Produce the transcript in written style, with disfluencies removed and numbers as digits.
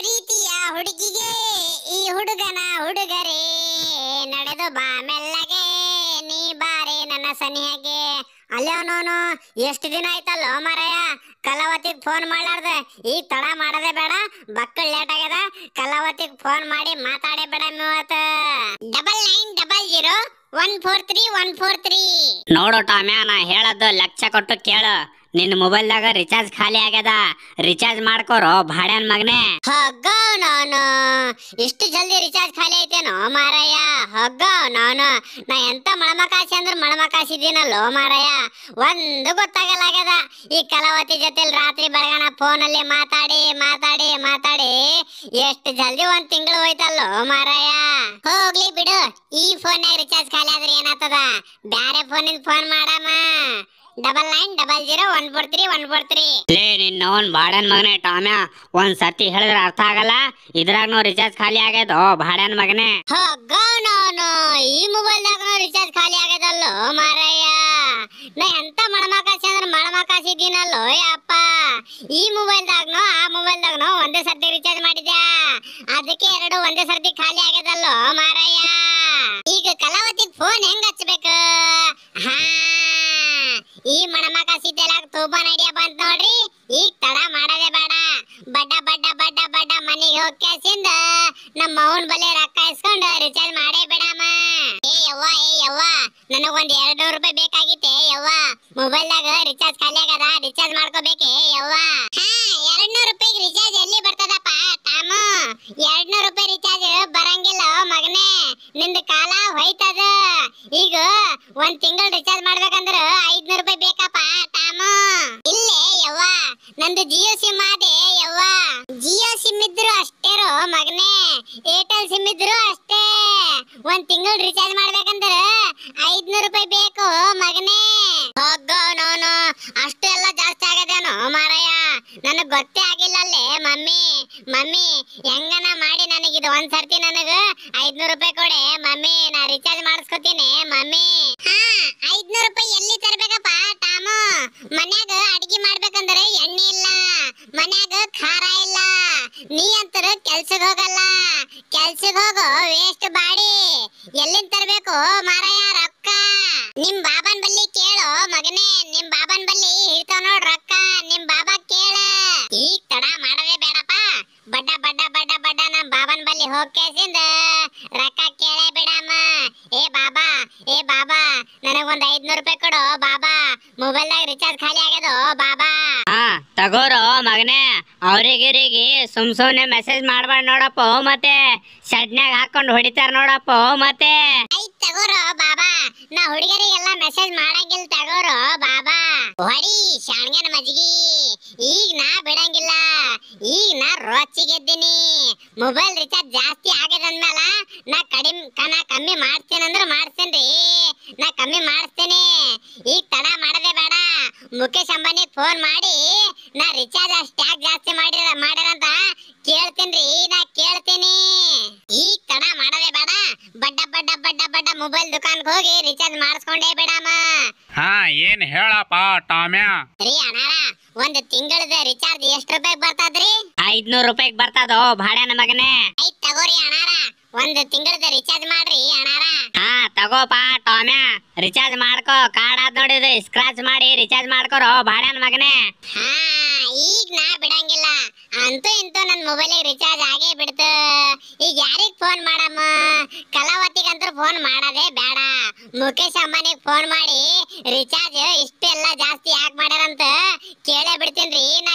ಪ್ರೀತಿಯ ಹುಡುಗಿಗೆ ಈ ಹುಡುಗನ ಹುಡುಗರೇ ನಡೆದು ಬಾ ಮೆಲ್ಲಗೆ ನೀ ಬಾರೆ ನನ್ನ ಸನಿಹಗೆ. ಅಲ್ಲವನೋನು ಎಷ್ಟು ದಿನ ಆಯ್ತಲ್ಲೋ ಮಾರಾಯ ಕಲಾವತಿಗ್ ಫೋನ್ ಮಾಡ್ಲಾರ್ದೆ. ಈಗ ತಡ ಮಾಡದೆ ಬೇಡ, ಬಕ್ಕಳ್ ಲೇಟ್ ಆಗ್ಯದ, ಕಲಾವತಿಗ್ ಫೋನ್ ಮಾಡಿ ಮಾತಾಡೇ ಬೇಡ. 9900143143. ನೋಡು ಟಾಮ್ಯಾ, ನಾ ಹೇಳದ್ದು ಲಕ್ಷ ಕೊಟ್ಟು ಕೇಳು. ನಿನ್ನ ಮೊಬೈಲ್ದಾಗ ರಿಚಾರ್ಜ್ ಖಾಲಿ ಆಗ್ಯದ, ರಿಚಾರ್ಜ್ ಮಾಡ್ಕೋರೋ ಭಾಡ್ಯಾನ್ ಮಗನೇ. ಹಗ್ಗ ನಾನು ಇಷ್ಟು ಜಲ್ದಿ ರಿಚಾರ್ಜ್ ಖಾಲಿ ಐತೇನೋ ಮಾರಾಯ? ಹಗ್ಗ ನಾನು ನಾ ಎಂತ ಮಳಮಕಾಸಿ ಅಂದ್ರೆ ಮಳಮಕಾಸಿದ್ದೀನಲ್ಲೋ ಮಾರಾಯ, ಒಂದು ಗೊತ್ತಾಗಲಾಗ್ಯದ. ಈ ಕಲಾವತಿ ಜೊತೆಲಿ ರಾತ್ರಿ ಬೆಳಗನ ಫೋನಲ್ಲಿ ಮಾತಾಡಿ ಮಾತಾಡಿ ಮಾತಾಡಿ ಎಷ್ಟು ಜಲ್ದಿ ಒಂದ್ ತಿಂಗಳು ಹೋಯ್ತಲ್ಲೋ ಮಾರಾಯ. ಹೋಗ್ಲಿ ಬಿಡು, ಈ ಫೋನ್ಯಾಗ ರಿಚಾರ್ಜ್ ಖಾಲಿ ಆದ್ರೆ ಏನಾಗ್ತದ, ಬ್ಯಾರೆ ಫೋನಿಂದ ಫೋನ್ ಮಾಡಮ್ಮ. 9900143143. ಲೇ ನಿನ್ನವನ್ ಭಾಡ್ಯಾನ್ ಮಗನೇ ಟಾಮ್ಯಾ, ಒಂದ್ ಸತಿ ಹೇಳಿದ್ರೆ ಅರ್ಥ ಆಗಲ್ಲ. ಇದ್ರಾಗ ರಿಚಾರ್ಜ್ ಖಾಲಿ ಆಗ್ಯದ ಭಾಡ್ಯಾನ್ ಮಗನೇ. ಹಗ್ಗ ನಾನು ಈ ಮೊಬೈಲ್ದಾಗ ರಿಚಾರ್ಜ್ ಖಾಲಿ ಆಗ್ಯದಲ್ಲೋ ಮಾರಾಯ. ನಾ ಎಂತ ಮಳಮಕಾಸಿ ಅಂದ್ರೆ ಮಳಮಕಾಸಿದ್ದೀನಲ್ಲೋ ಯಪ್ಪ. ಈ ಮೊಬೈಲ್ದಾಗ್ನೋ ಆ ಮೊಬೈಲ್ದಾಗ್ನೋ ಒಂದೇ ಸರ್ತಿ ರಿಚಾರ್ಜ್ ಮಾಡಿದ್ಯಾ, ಅದಕ್ಕೆ ಎರಡು ಒಂದೇ ಸರ್ತಿ ಖಾಲಿ ಆಗ್ಯದಲ್ಲೋ ಮಾರಾಯ. ಈಗ ಕಲಾವತಿಗ್ ಫೋನ್ ಹೆಂಗ್ ಹಚ್ಬೇಕು? ಹಾ, ಈ ಮಣಮಕಾಸಿ ತೆಲಾಗ ತೂಬನ್ ಐಡಿಯಾ ಬಂತ್ ನೋಡ್ರಿ. ಈಗ ತಡ ಮಾಡದೆ ಬೇಡ, ಬಡ್ಡ ಬಡ್ಡ ಬಡ್ಡ ಬಡ್ಡ ಮನೆಗೆ ಹೋಗ್ಯಾಸಿಂದ ನಮ್ಮ ಅವನ್ ಬಲೆ ರೊಕ್ಕ ಇಸ್ಕೊಂಡು ರಿಚಾರ್ಜ್ ಮಾಡೇ ಬಿಡಮ್ಮ. ಏ ಯವ್ವ ನನಗೊಂದ್ 200 ರೂಪಾಯಿ ಬೇಕಾಗಿತ್ತೆ ಯವ್ವ. ಮೊಬೈಲ್ದಾಗ ರಿಚಾರ್ಜ್ ಖಾಲಿ ಆಗದ, ರಿಚಾರ್ಜ್ ಮಾಡ್ಕೋಬೇಕೆ ಯವ್ವ. ಹಾ, 200 ರೂಪಾಯಿ ರಿಚಾರ್ಜ್ ಎಲ್ಲಿ ಬರ್ತದಪ್ಪ ಟಾಮು? 200 ರೂಪಾಯಿ ರಿಚಾರ್ಜ್ ಬರಂಗಿಲ್ಲ ಮಗನೇ, ನಿಂದ ಕಾಲ ಹೋಯ್ತದ. ಈಗ ಒಂದ್ ತಿಂಗಳು ರಿಚಾರ್ಜ್ ಮಾಡ್ಬೇಕಂದ್ರ 500 ರೂಪಾಯಿ ಬೇಕಪ್ಪ ಟಾಮು. ಇಲ್ಲೇ ಯವ್ವ, ನಂದು ಜಿಯೋ ಸಿಮ್ ಆದೆ ಯವ್ವ. ಜಿಯೋ ಸಿಮ್ ಇದ್ರು ಅಷ್ಟೇರೋ ಮಗನೇ, ಏರ್ಟೆಲ್ ಸಿಮ್ ಇದ್ರು ಅಷ್ಟೇ. ಒಂದ್ ತಿಂಗಳು ರಿಚಾರ್ಜ್ ಮಾಡ್ಬೇಕಂದ್ರ 500 ರೂಪಾಯಿ ಬೇಕು ಮಗನೇ. ಹೋಗ ನಾನು ಅಷ್ಟೆಲ್ಲ ಜಾಸ್ತಿ ಆಗದೇನೋ ಮಾರಾಯ, ನನಗ್ ಗೊತ್ತೇ ಆಗಿಲ್ಲ ಅಲ್ಲೇ ಮಮ್ಮಿ. ಮಮ್ಮಿ ಹೆಂಗನ ಮಾಡಿ ನನಗಿದು ಒಂದ್ ಸರ್ತಿ ನನಗ 500 ರೂಪಾಯಿ ಕೊಡೆ ಮಮ್ಮಿ, ನಾ ರಿಚಾರ್ಜ್ ಮಾಡಿಸ್ಕೊತೀನಿ ಮಮ್ಮಿ. ಹಾ, 500 ರೂಪಾಯಿ ಎಲ್ಲಿ ತರ್ಬೇಕಪ್ಪ ಟಾಮು? ಮನ್ಯಾಗ ಅಡಿಗೆ ಮಾಡ್ಬೇಕಂದ್ರೆ ಎಣ್ಣೆ ಇಲ್ಲ, ಮನ್ಯಾಗ ಖಾರ ಇಲ್ಲ, ನೀ ಅಂತರ ಕೆಲ್ಸಕ್ಕೆ ಹೋಗಲ್ಲ, ಕೆಲ್ಸಕ್ಕೆ ಹೋಗೋ ವೇಸ್ಟ್ ಬಾಡಿ, ಎಲ್ಲಿಂದ ತರ್ಬೇಕು ಮಾರಾಯ ರೊಕ್ಕ? ನಿಮ್ ಬಾಬನ್ ಬಲ್ಲಿ ಕೇಳೋ ಮಗನೇ, ನಿಮ್ ಬಾಬನ್ ಬಲ್ಲಿ ಇರ್ತಾವ ನೋಡ್ ರೊಕ್ಕ, ನಿಮ್ ಬಾಬಾ ಕೇಳ. ಈಗ ತಡ ಮಾಡದೆ ಬೇಡಪ್ಪ, ಬಡ್ಡ ಬಡ್ಡ ಬಡ್ಡ ಬಡ್ಡ ನಮ್ ಬಾಬನ್ ಬಲ್ಲಿ ಹೋಗ್ಕೇಸಿಂದ ರೊಕ್ಕ ಕೇಳೇ ಬಿಡಮ್ಮ. ಏ ಬಾಬಾ ನನಗೊಂದ್ 500 ರೂಪಾಯಿ ಕೊಡು ಬಾಬಾ, ಮೊಬೈಲ್ದಾಗ ರಿಚಾರ್ಜ್ ಖಾಲಿ ಆಗ್ಯದೋ ಬಾಬಾ. ಹಾ ತಗೋರೋ ಮಗನೇ, ಅವ್ರಿಗಿರಿಗೆ ಸುಮ್ನೆ ಮೆಸೇಜ್ ಮಾಡ್ಬೇಡ ನೋಡಪ್ಪ, ಮತ್ತೆ ಶಡ್ನ್ಯಾಗ ಹಾಕೊಂಡು ಹೊಡಿತಾರ ನೋಡಪ್ಪ ಮತ್ತೆ. ಆಯ್ತ್ ತಗೋರೋ ಬಾಬಾ, ನಾ ಹುಡುಗರಿಗೆಲ್ಲ ಮೆಸೇಜ್ ಮಾಡಂಗಿಲ್ಲ ತಗೋರೋ ಬಾಬಾ. ಹೊಡಿ ಶಾಣ್ಗನ ಮಜ್ಗಿ, ಈಗ ನಾ ಬಿಡಂಗಿಲ್ಲ, ಈಗ ನಾ ರೊಚ್ಚಿಗೆದ್ದೀನಿ. ಮೊಬೈಲ್ ರಿಚಾರ್ಜ್ ಜಾಸ್ತಿ ಆಗದಂದ್ಮೇಲ ನಾ ಕಮ್ಮಿ ಮಾಡ್ತೇನಂದ್ರ ಮಾಡ್ತೇನ್ರಿ, ನಾ ಕಮ್ಮಿ ಮಾಡಿಸ್ತೇನೆ. ಈಗ ತಡ ಮಾಡದೆ ಬೇಡ, ಮುಖೇಶ್ ಅಂಬಾನಿಗೆ ಫೋನ್ ಮಾಡಿ ನಾ ರಿಚಾರ್ಜ್ ಅಷ್ಟ್ಯಾಕ್ ಜಾಸ್ತಿ ಮಾಡಿರಂತ ಕೇಳ್ತೇನ್ರಿ, ನಾ ಕೇಳ್ತೀನಿ. ಈಗ ತಡ ಮಾಡದೆ ಬೇಡ, ಬಡ್ಡ ಬಡ್ಡ ಬಡ್ಡ ಬಡ್ಡ ಮೊಬೈಲ್ ದುಕಾನ್ಗೆ ಹೋಗಿ ರಿಚಾರ್ಜ್ ಮಾಡಿಸ್ಕೊಂಡೇ ಬಿಡಮ್ಮ. ಹಾ, ಏನ್ ಹೇಳಪ್ಪ ಟಾಮ್ಯಾ? ರೀ ಅಣ್ಣಾರ, ಒಂದ್ ತಿಂಗಳದ ರಿಚಾರ್ಜ್ ಎಷ್ಟ್ ರೂಪಾಯಿ ಬರ್ತದ್ರಿ? 500 ರೂಪಾಯಿಗೆ ಬರ್ತದೋ ಭಾಡ್ಯಾನ ಮಗನೇ. ಆಯ್ತ್ ತಗೋರಿ ಅಣ್ಣಾರ, ಒಂದ್ ತಿಂಗಳದ ರಿಚಾರ್ಜ್ ಮಾಡ್ರಿ ಅಣ್ಣಾರ. ಹಾ ತಗೋಪ ಟಾಮ್ಯಾ, ರಿಚಾರ್ಜ್ ಮಾಡ್ಕೋ. ಕಾರ್ಡ್ ಆದ್ ನೋಡಿದ್ರೆ ಸ್ಕ್ರಾಚ್ ಮಾಡಿ ರಿಚಾರ್ಜ್ ಮಾಡ್ಕೋರೋ ಭಾಡ್ಯಾನ ಮಗನೇ. ಹಾ, ಈಗ ನಾ ಬಿಡಂಗಿಲ್ಲ, ಅಂತೂ ಇಂತೂ ನನ್ ಮೊಬೈಲ್ ರಿಚಾರ್ಜ್ ಆಗೇ ಬಿಡ್ತು. ಈಗ ಯಾರಿಗ್ ಫೋನ್ ಮಾಡಮ್ಮ? ಕಲಾವತಿಗಂತೂ ಫೋನ್ ಮಾಡದೆ ಬೇಡ, ಮುಖೇಶ್ ಅಂಬಾನಿಗ್ ಫೋನ್ ಮಾಡಿ ರಿಚಾರ್ಜ್ ಇಷ್ಟೆಲ್ಲ ಜಾಸ್ತಿ ಯಾಕೆ ಮಾಡ್ಯಾರಂತ ಕೇಳೇ ಬಿಡ್ತೀನ್ರಿ, ನಾ